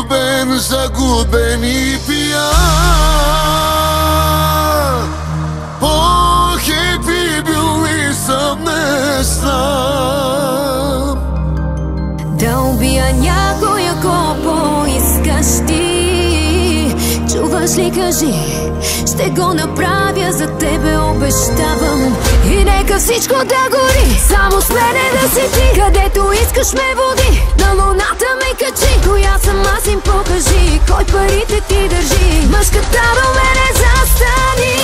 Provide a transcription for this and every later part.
Влюбен, загубен и пиян, по-хепи бил ли съм, не знам. Да убия някой, ако поискаш ти. Чуваш ли, кажи, ще го направя за тебе, обещавам. И нека всичко да гори, само с мене да си ти. Където искаш ме води, на луната ме качи. Коя съм аз, им покажи, кой парите ти държи. Мъжката до мене застани.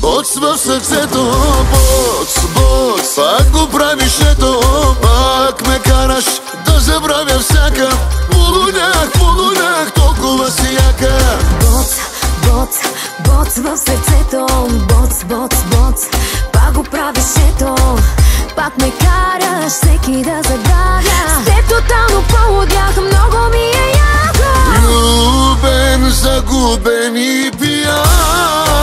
Боц в сърцето, боц, боц, пак го правиш ето. Пак ме караш да забравя всяка. Полунях, толкова си яка. Боц, боц, боц в сърцето. Боц, боц, боц, пак го правиш ето. Пак ме караш всеки да забравя. С теб тотално полудях, много ми е яко. Влюбен, загубен и пиян,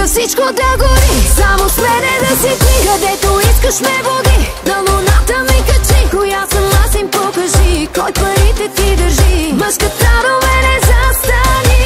всичко да гори, само с мене да си ти. Където искаш ме води, на луната ми качи. Коя съм аз, им покажи, кой парите ти държи. Мъжката до мене застани.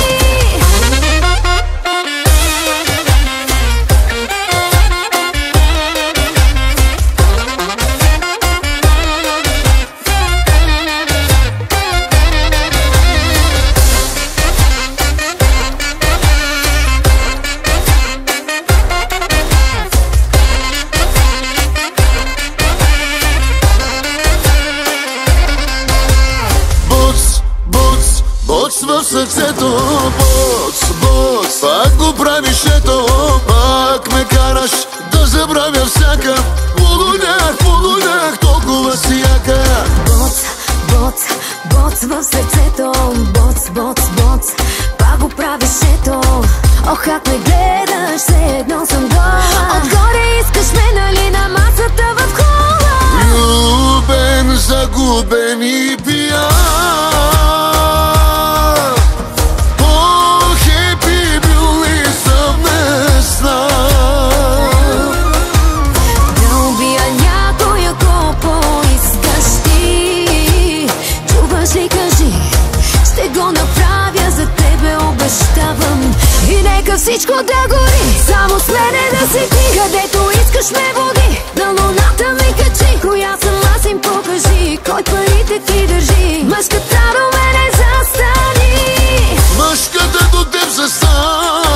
В сърцето, боц, боц, пак го правиш ето. Пак ме караш да забравя всяка. Полунях, толкова си яка. Боц, боц, боц в сърцето. Боц, боц, боц, пак го правиш ето. Ох, как ме гледаш, все едно съм гола. Отгоре искаш ме, нали, на масата в хола. Влюбен, загубен и пиян, и нека всичко да гори, само с мене да си ти. Където искаш ме води, на луната ми качи. Коя съм аз, им покажи, кой парите ти държи. Мъжката до мене застани. Мъжката до теб застани.